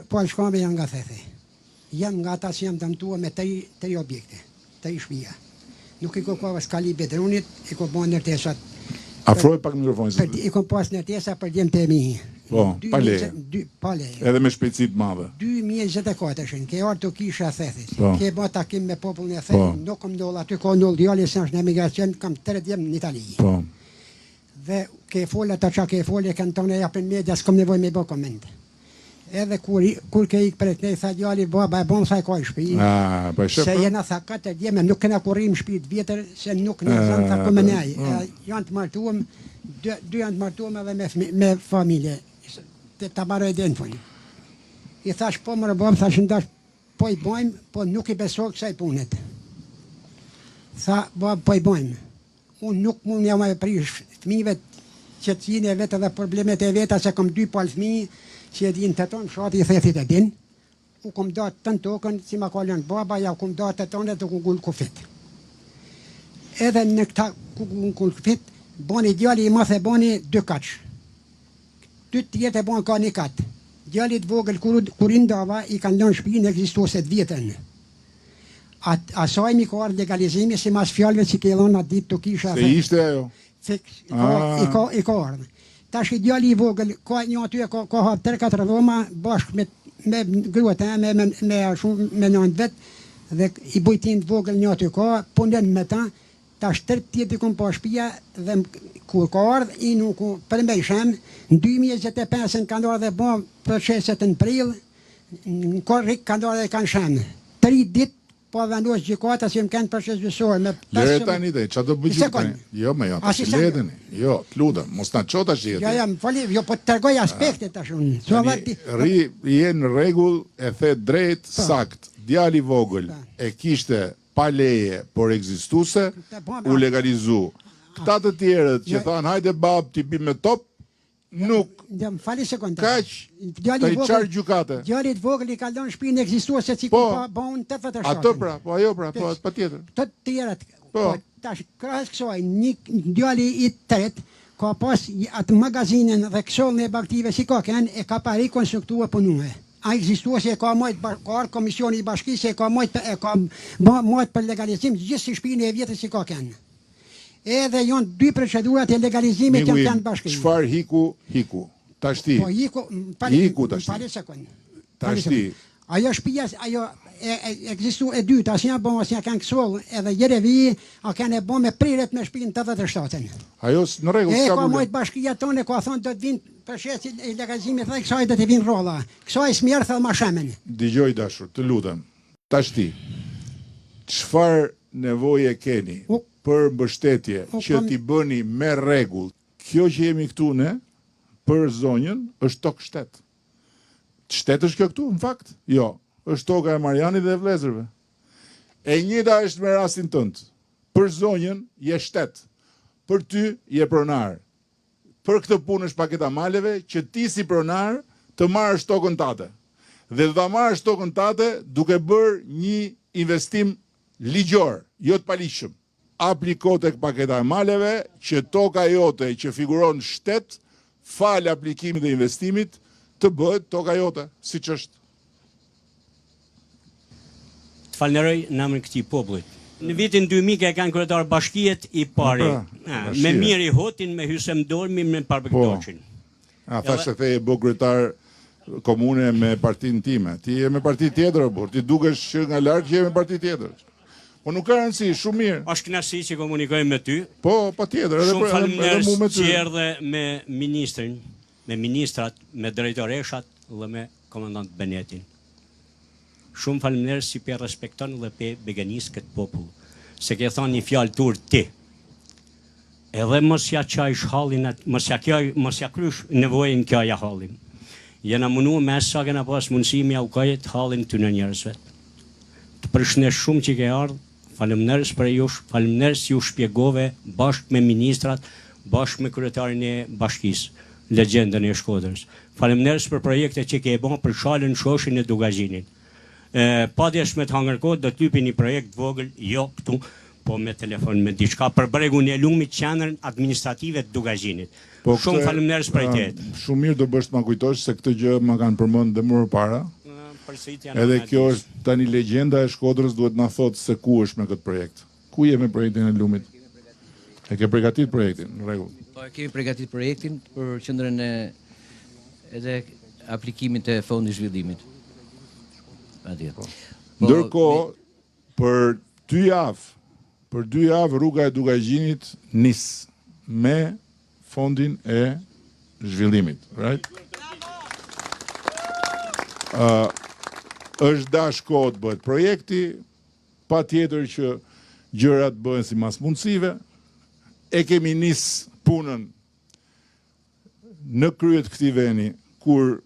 shkame janë nga Thethi. Jam nga ata që jam dëmtuar me 3 objekte, 3 shtëpia. Nuk I kërkova skali bedrunit, I ko bën ndërtesat. Afroj pak mikrofonin. I kom pas ndërtesa për djemt e mi. Po, pa leje. Pa leje. Edhe me shpejtësi të madhe. 2024-shin, ke ardhur të kisha Thethit. Po. Ke bë takim me popullin e Thethit, nuk kam ndoll aty ka ndoll djali se është në emigracion, kam 3 djem në Itali. Po. Dhe ke folë ata çka ke folë kanë tonë japën media, s'kam nevojë me bë koment. Edhe kur ke ik për të tha djali baba e bon sa ka shtëpi. Po e shef. Se jena tha 4 djem nuk kena kurrim shtëpi të vjetër se nuk na zan tha komenaj. Janë të martuam, dy janë të martuam edhe me familje. Ta marrë edhe në fund. I thash po më rëbom, thash ndash po I bojmë, po nuk I besoj kësaj punet. Tha, bab, po I bojmë. Unë nuk mund jam e prish fëmijëve që të jine vetë dhe problemet e veta se kom 2 palë fëmijë që e din të tonë, shati I Thethit e din. U kom datë të në tokën, si ma kalën baba, ja kom datë të tonë dhe ku gullë kufit. Edhe në këta ku gullë kufit, boni djali I math e boni 2 kaqë. 2 tjetë e bon ka 1 katë. Djalit vogël kur I ndava, I kanë lënë shtëpinë ekzistuese të vjetën. Asaj mi ka ardhur legalizimi si mas fjalëve që ke dhënë atë ditë të kisha. Se ishte ajo. I ka ardhur. Tash I djali I vogël ka një aty ka 3-4 dhoma bashkë me gruat e me nënt vet dhe I bujtin të vogël një aty ka punon me ta. Tash 3 tjetë kom pa shtëpia dhe kur ka ardhur I nuk përmbejshem në 2025 kanë ardhur dhe bën proceset në prill në korrik kanë ardhur dhe kanë shën 3 ditë po vendos gjykata që më kanë proces gjyqësor me Lere tani dhe, çfarë do bëj gjykatën? Jo, më jo, tash leteni. Jo, të lutem, mos na ço tash jetë. Jo, fali, jo po të tregoj aspektet tash unë. Je në rregull, e the drejt, sakt. Djali vogël e kishte pa leje, por ekzistuese, u legalizu. Këta të tjerët që thanë hajde bab ti bi me top, nuk Më fali sekondë. kaq të I qarë gjukate. Djali I vogël I ka lënë shtëpinë ekzistuese si ka bën 87. Ato pra, po ajo pra, po patjetër. Të tjerat. Po tash krahas kësaj, një djali I tret ka pas atë magazinën dhe kësollën e baktive si ka kanë e ka pa rikonstruktuar punue. A ekzistuese ka mojt ka komisioni I bashkisë ka mojt për legalizim gjithë shtëpinë e vjetër si ka kanë. Edhe janë 2 procedurat e legalizimit që kanë bashkë. Çfarë hiku? Tashti. Po hiku tashti. Pale sekond. Tashti. Ajo shtëpia ajo ekzistu e dyta, asnjë bon asnjë kanë kësoll, edhe Jerevi a kanë bën me prirët me shtëpinë 87-ën. Ajo në rregull s'ka problem. Mojt bashkia tonë ka thonë do të vinë procesi e legalizimit dhe kësaj do të vinë rrolla. Kësaj s'merr thellë më shemen. Dëgjoj dashur, të lutem. Tashti. Çfarë nevoje keni për mbështetje që t'i bëni me rregull? Kjo që jemi këtu ne për zonjën është tokë shtet. Shtet është kjo këtu, në fakt? Jo, është toka e Marianit dhe e vlezërve. E njëjta është me rastin tënd. Për zonjën je shtet. Për ty je pronar. Për këtë punë është paketa maleve që ti si pronar të marrësh tokën tate. Dhe do ta marrësh tokën tate duke bërë një investim ligjor, jo të paligjshëm. Apliko tek paketa e maleve që toka jote që figuron shtet, fal aplikimit dhe investimit, të bëhet toka jote, siç është. Të falenderoj në emrin këtij popullit. Në vitin 2000 e kanë kryetar bashkiet I pari. Me Miri Hotin, me Hysem Dormi, me Parbekdoçin. Thash se the bë kryetar komune me partinë time. Ti je me parti tjetër apo? Ti dukesh që nga lart je me parti tjetër. Po nuk ka rëndësi, shumë mirë. Është kënaqësi që komunikoj me ty. Po, patjetër, edhe mu me ty. Që erdhe me ministrin, me ministrat, me drejtoreshat dhe me komandant Benetin. Shumë faleminderit si pe respekton dhe pe beganis këtë popull. Se ke thonë një fjalë tur ti. Edhe mos ja qajsh hallin, mos ja krysh nevojën kjo ja hallin. Jena mundu me sa kena pas mundësimi ja u kajet hallin të në njerëzve. Të përshëndesh shumë që ke ardhë, faleminderit për jush, faleminderit ju shpjegove bashkë me ministrat, bashkë me kryetarin e bashkisë, legjendën e Shkodrës. Faleminderit për projekte që ke bën për shalën shoshin e Dugazhinit. Padjesh me të hangër kohë do të lypi një projekt vogël, jo këtu, po me telefon me diçka për bregun e lumit qendrën administrative të Dugazhinit. Shumë faleminderit për këtë. Shumë mirë do bësh të ma kujtosh se këtë gjë ma kanë përmend dhe më parë. Edhe kjo është tani legjenda e Shkodrës duhet na thotë se ku është me këtë projekt. Ku je me projektin e lumit? E ke përgatit projektin, në rregull. Po e kemi përgatit projektin për qendrën e edhe aplikimit e fondit zhvillimit. Patjetër. Ndërkohë, për 2 javë rruga e Dugajgjinit nis me fondin e zhvillimit, right? Është dash kohë të bëhet projekti, patjetër që gjërat bëhen si mas mundësive, e kemi nis punën në kryet këtij veni kur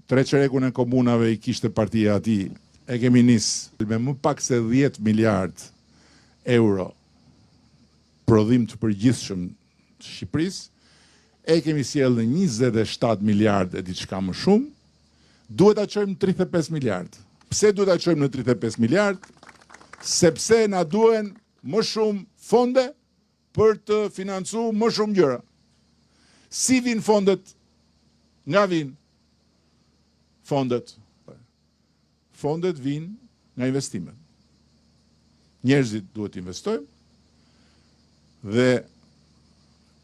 treqerekun e komunave i kishte partia ati, e kemi nis me më pak se 10 miliard euro prodhim të përgjithshëm të Shqipërisë, e kemi sjellë në 27 miliard e diçka më shumë, duhet ta çojmë 35 miliard. Pse duhet ta çojmë në 35 miliard? Sepse na duhen më shumë fonde për të financuar më shumë gjëra. Si vin fondet? Nga vin fondet? Fondet vin nga investimet. Njerëzit duhet investojnë dhe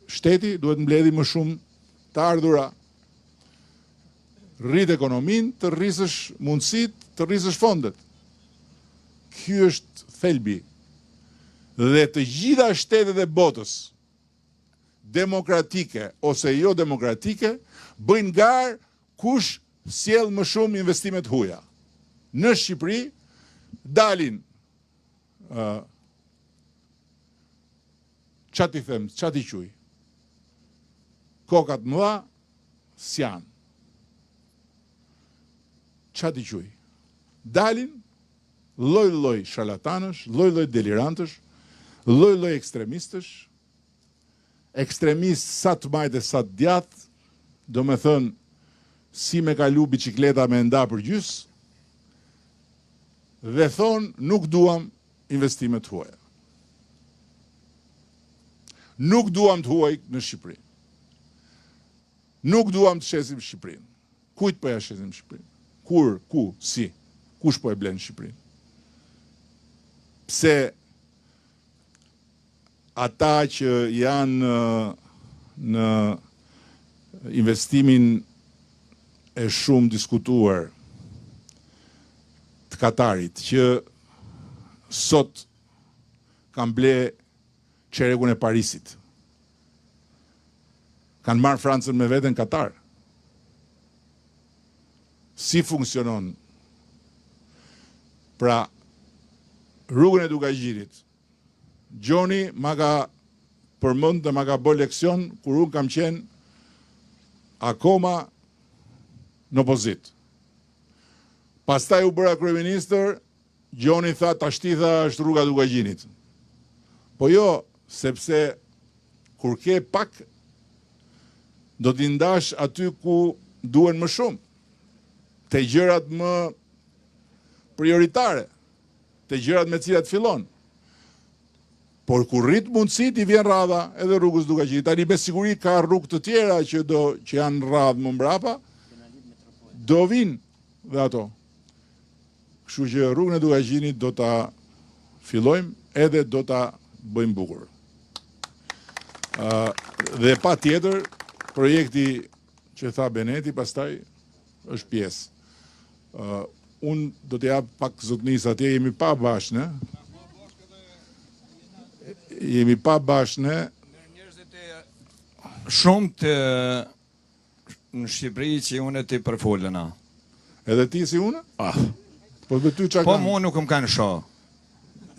shteti duhet mbledhi më shumë të ardhura. Rrit ekonominë, të rrisësh mundësit, të rrisësh fondet. Ky është thelbi. Dhe të gjitha shtetet e botës, demokratike ose jo demokratike, bëjnë garë kush sjell më shumë investimet huaja. Në Shqipëri dalin çati them, çati quj. Kokat mëdha s'janë. Çati quj. Dalin lloj-lloj sharlatanësh, lloj-lloj delirantësh, lloj-lloj ekstremistësh, ekstremist sa të majtë sa të djathtë, do me thënë si me kalu bicikleta me nda për gjys, dhe thonë nuk duam investimet huaja. Nuk duam të huaj në Shqipëri. Nuk duam të shesim Shqipërinë. Kujt po ja shesim Shqipërinë? Kur, ku, si? Kush po e blen Shqipërinë? Pse ata që janë në investimin e shumë diskutuar të Katarit, që sot kanë ble çerekun e Parisit, kanë marrë Francën me veten Katar. Si funksionon? Pra, rrugën e Dugajgjinit, Gjoni ma ka përmend dhe ma ka bë leksion kur unë kam qenë akoma në opozit. Pastaj u bëra kryeministër, Gjoni tha tashtitha është rruga Dugajgjinit. Po jo, sepse kur ke pak do t'i ndash aty ku duhen më shumë, te gjërat më prioritare, te gjërat me cilat fillon. Por kur rrit mundësit i vjen radha edhe rrugës Dugajgjinit. Tani me siguri ka rrugë të tjera që janë radhë më mbrapa, do vinë dhe ato. Kështu që rrugën e Dugajgjinit do ta fillojmë edhe do ta bëjmë bukur. Dhe pa tjetër, projekti që tha Beneti pastaj është pjesë. Unë do të jap pak zotnis atje, jemi pa bashkë, jemi pa bashkë. Njerëzit e shumë të në Shqipëri që unë të përfolena. Edhe ti si unë? Po me ty çka Po kanë? mu nuk më kanë shoh.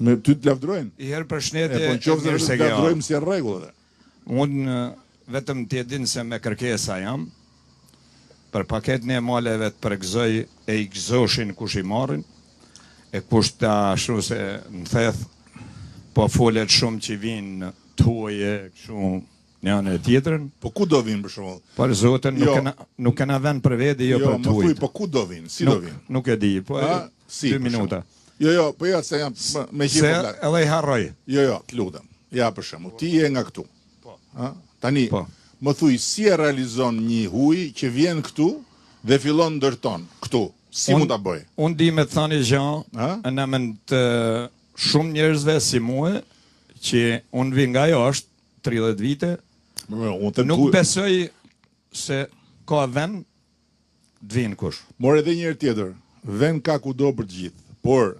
Me ty të lavdrojnë? I herë për Po shnetje në qoftë se të lavdrojmë si rregull. Unë vetëm të din se me kërkesa jam, për paketën e maleve të përgëzoj e i gëzoshin kush i marrin, e kush ta ashtu se në theth, po folet shumë që vinë të huaje kështu një anë e tjetrën. Po ku do vinë për shembull? Për zotin nuk kena vend për vete, jo për më të thuj, huajt. po ku do vinë? Si do vinë? Nuk e di, po si, 2 për minuta. Jo, po ja se jam me Se qenë. edhe i harroj. Jo, të lutem. Ja për shembull, ti je nga këtu. Po. Tani, Po. më thuj si e realizon një huj që vjen këtu dhe fillon ndërton këtu. Si mund ta bëj? Unë di me thani gjë, në mend të shumë njerëzve si mua, që unë vi nga jashtë 30 vite, nuk besoj se ka vend të vinë kush. More edhe njërë tjetër, vend ka kudo për të gjithë, por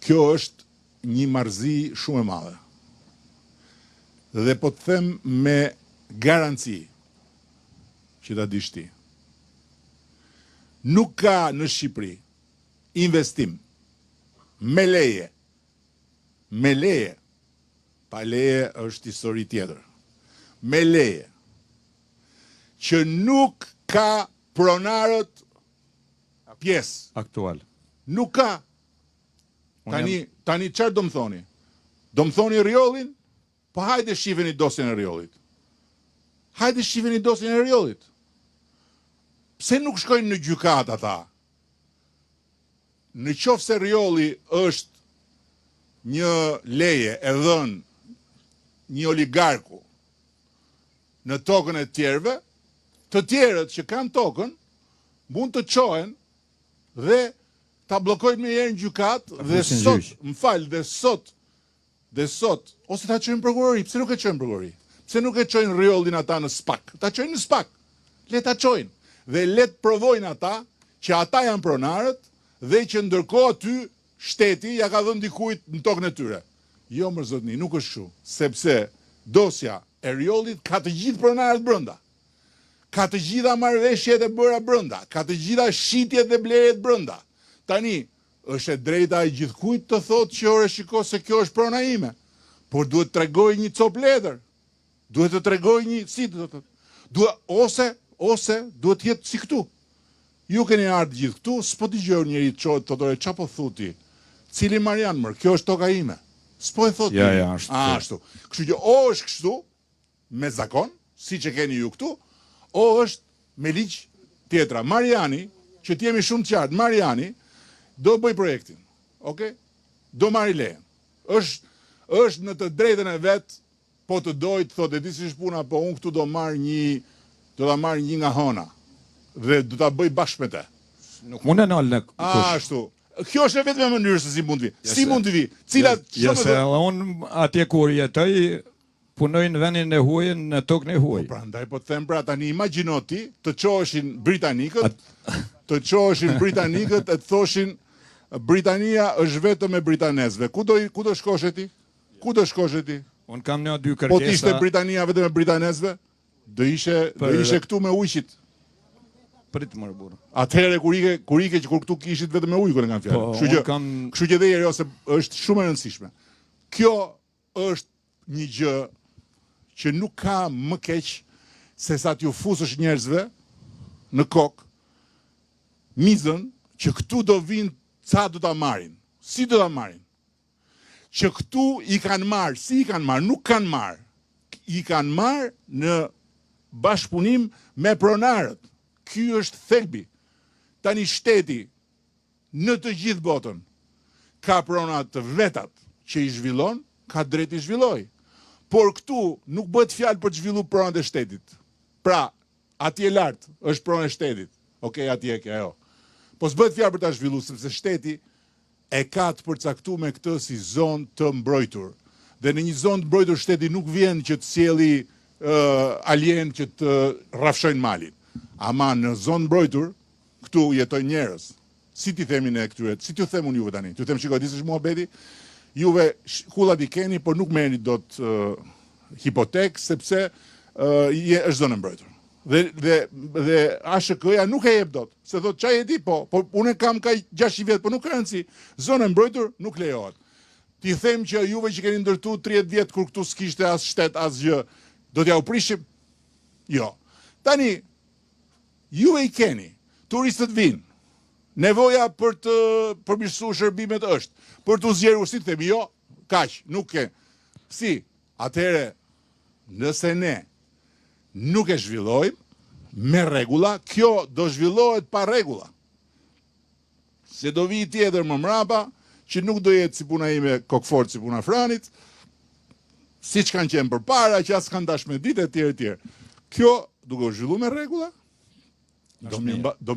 kjo është një marrëzi shumë e madhe. Dhe po të them me garanci që ta dish ti. Nuk ka në Shqipëri investim me leje, pa leje është histori tjetër, me leje, që nuk ka pronarët pjesë. Aktual. Nuk ka. Tani çfarë do më thoni? Do më thoni rjollin? Po hajde shifeni dosjen e rjollit. Hajde shifeni dosjen e rjollit. Pse nuk shkojnë në gjykat ata? Në qoftë se rjolli është një leje e dhënë një oligarku në tokën e tjerëve, të tjerët që kanë tokën mund të çohen dhe ta bllokojnë me herë në gjykat dhe sot, dhe sot, ose ta çojnë prokurori, pse nuk e çojnë prokurori? Pse nuk e çojnë rjollin ata në SPAK? Ta çojnë në SPAK. Le ta çojnë dhe le të provojnë ata që ata janë pronarët dhe që ndërkohë aty shteti ja ka dhënë dikujt në tokën e tyre. Jo më zotni, nuk është kështu, sepse dosja e rjollit ka të gjithë pronarët brenda. Ka të gjitha marrëveshjet e bëra brenda, ka të gjitha shitjet dhe blerjet brenda. Tani, është e drejta e gjithkujt të thotë që ore shiko se kjo është prona ime, por duhet të tregoj një cop letër, duhet të tregoj një, si të thotë, ose duhet të jetë si këtu. Ju keni ardhur gjithë këtu, s'po dëgjoj njëri të çohet thotë ore çapo thuti. Cili Marian mër, kjo është toka ime. S'po e thotë. Ja, ashtu. Kështu që o është kështu me zakon, siç e keni ju këtu, o është me ligj tjetra. Mariani, që t'jemi shumë të qartë, Mariani do bëj projektin. Okej? Do marri lejen. Është në të drejtën e vet, po të dojtë, thotë, e di si është puna, po unë këtu do ta marr një nga hona dhe do ta bëj bashkë me te. Nuk mund e nalë në kush. Ashtu. Kjo është vetëm e mënyrës se si mund të vi. Si mund të vi? Cilat se unë atje kur jetoj punoj në vendin e huaj në tokën e huaj. Prandaj po të them pra tani imagjino ti të çoheshin britanikët, e të thoshin Britania është vetëm e britanezëve. Ku do shkoshe ti? Ku do shkoshe ti? Unë kam një dy kërkesa. Po të ishte Britania vetëm e britanezëve, do ishe këtu me ujqit. Prit më burr. Atëherë kur këtu kishit vetëm me ujë kur kanë fjalë. Kështu që dhe jeri ose është shumë e rëndësishme. Kjo është një gjë që nuk ka më keq se sa t'ju fusësh njerëzve në kokë mizën që këtu do vinë ca do ta marrin. Si do ta marrin? Që këtu i kanë marrë, si i kanë marrë, nuk kanë marrë. I kanë marrë në bashkëpunim me pronarët. Ky është thelbi. Tani shteti në të gjithë botën ka prona të vetat që i zhvillon, ka drejt i zhvilloj. Por këtu nuk bëhet fjalë për të zhvilluar pronat e shtetit. Pra, atje lart është prona e shtetit. Okej, atje ke ajo. Po s'bëhet fjalë për ta zhvilluar sepse shteti e ka të përcaktuar me këtë si zonë të mbrojtur. Dhe në një zonë të mbrojtur shteti nuk vjen që të sjelli alien që të rrafshojnë malin. Ama në zonë mbrojtur, këtu jetojnë njerëz. Si ti themi ne këtyre, si t'ju them unë juve tani? T'ju them shikoj, disësh muhabeti, juve kullat i keni, por nuk merrni dot hipotek sepse është zonë mbrojtur. Dhe ASHK-ja nuk e jep dot. Se thotë çaj e di, po unë kam ka 6 vjet, po nuk ka rëndësi. Zona e mbrojtur nuk lejohet. Ti them që juve që keni ndërtuar 30 vjet kur këtu s'kishte as shtet as gjë, do t'ja u prishim? Jo. Tani ju i keni, turistët vinë. Nevoja për të përmirësuar shërbimet është, për të zgjerur si të themi, jo, kaq, nuk ke. Si, atëherë, nëse ne nuk e zhvillojmë me rregulla, kjo do zhvillohet pa rregulla. Se do vi tjetër më mrapa, që nuk do jetë si puna ime kokfort si puna Franit, siç kanë qenë përpara, që as kanë dashme ditë etj etj. Kjo duke u zhvilluar me rregulla, do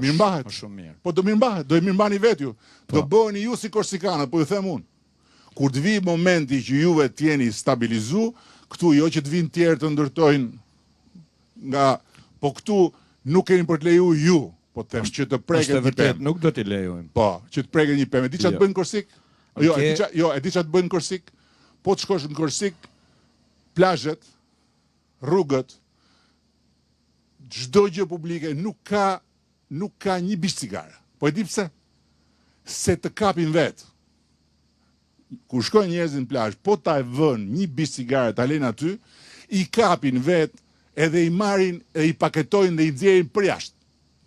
mirëmbahet. Është shumë mirë. Po do mirëmbahet, do i mirëmbani vetë ju. Do bëheni ju si korsikanët, po ju them unë. Kur të vi momenti që juve të jeni stabilizu, këtu jo që të vinë tjerë të ndërtojnë nga, po këtu nuk keni për të leju ju, po të them që të preket një pemë. Nuk do t'i lejojmë. Po, që të preket një pemë. E di çfarë të bëjnë në Korsik? Jo, e di çfarë të bëjnë në Korsik? Po të shkosh në Korsik, plazhet, rrugët, çdo gjë publike nuk ka një biç cigare. Po e di pse? Se të kapin vetë. Kur shkojnë njerëzit në plazh, po ta e vën një biç cigare ta lejnë aty, i kapin vetë edhe i marrin e i paketojnë dhe i nxjerrin për jashtë,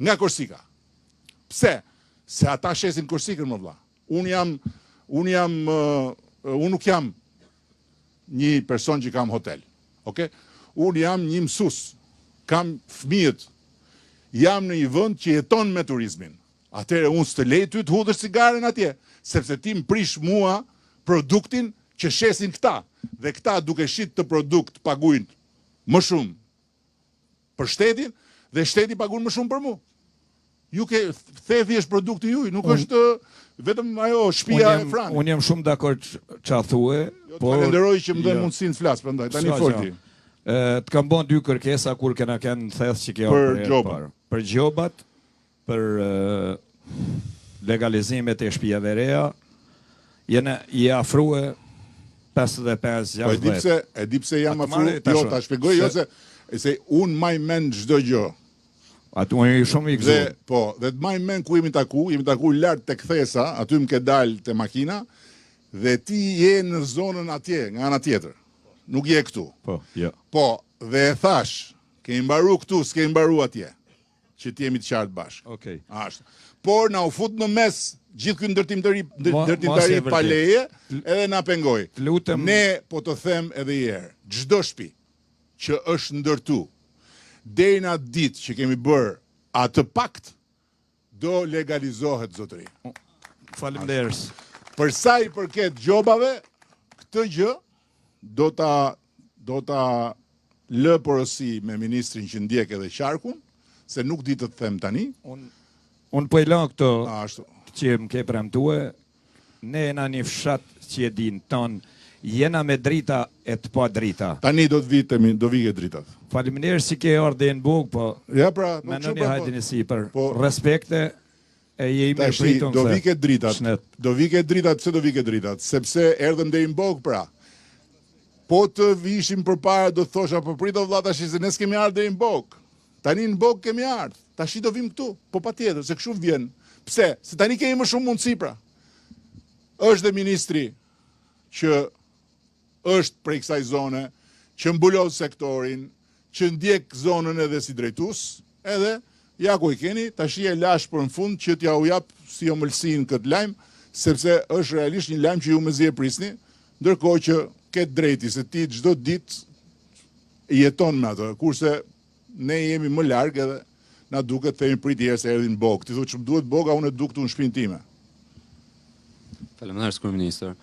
nga Korsika. Pse? Se ata shesin Korsikën, më vlla. Unë nuk jam një person që kam hotel. Okay? Unë jam një mësues. Kam fëmijët. Jam në një vend që jeton me turizmin. Atëherë unë s'të lej ty të hudhësh cigaren atje, sepse ti më prish mua produktin që shesin këta. Dhe këta duke shit të produkt paguajnë më shumë për shtetin dhe shteti paguajnë më shumë për mua. Ju ke thethi është produkti juaj, nuk është vetëm ajo shtëpia e Franit. Unë jam shumë dakord ç'a thue, po falenderoj që më dën mundësinë të flas, prandaj tani folti. Të kam bën dy kërkesa kur kena kanë theth që kjo për gjobat. Për gjobat, për legalizimet e shtëpive reja, i afrue 55-60. Po e di pse jam afruar, jo ta shpjegoj, jo se unë maj mend çdo gjë. Aty unë shumë i gëzuar. Dhe të maj mend ku jemi taku lart tek Thesa, aty më ke dalë te makina, dhe ti je në zonën atje, nga ana tjetër. Nuk je këtu. Po, jo. Po, dhe e thash, kemi mbaru këtu, s'kemi mbaru atje. Që ti jemi të qartë bashkë. Okej. Ashtu. Por na u fut në mes gjithë ky ndërtimtari pa leje, edhe na pengoi. Ne po të them edhe një herë, çdo shtëpi që është ndërtu deri në atë ditë që kemi bërë atë pakt, do legalizohet, zotëri. Faleminderit. Për sa i përket gjobave, këtë gjë do ta lë porosi me ministrin që ndjek edhe qarkun, se nuk di të them tani. Unë po i lë këto ashtu që më ke premtue, ne jena një fshat që e din ton, jena me drita e të pa drita. Tani do vike dritat. Faleminderit si ke ardhe në bug, po ja pra, menoni hajde një sipër. Respekte e jemi me pritun do vike dritat. Do vike dritat, pse do vike dritat? Sepse erdhëm deri në bog pra. Po të vishim përpara do thosha po prito vëlla tash se ne s'kemi ardhur deri në bog. Tani në bog kemi ardhur. Tash do vim këtu, po patjetër se kështu vjen. Pse? Se tani kemi më shumë mundësi pra. Është dhe ministri që është prej kësaj zone, që mbulon sektorin, që ndjek zonën edhe si drejtues, edhe ja ku i keni, tash e lash për në fund që t'ja u jap si omëlsin këtë lajm, sepse është realisht një lajm që ju mezi e prisni, ndërkohë që ketë drejti se ti çdo ditë jeton me atë, kurse ne jemi më larg edhe na duket themi priti herë se erdhi në bog. Ti thotë ç'm duhet boga, unë e duk këtu në shtëpinë time. Faleminderit kryeministër.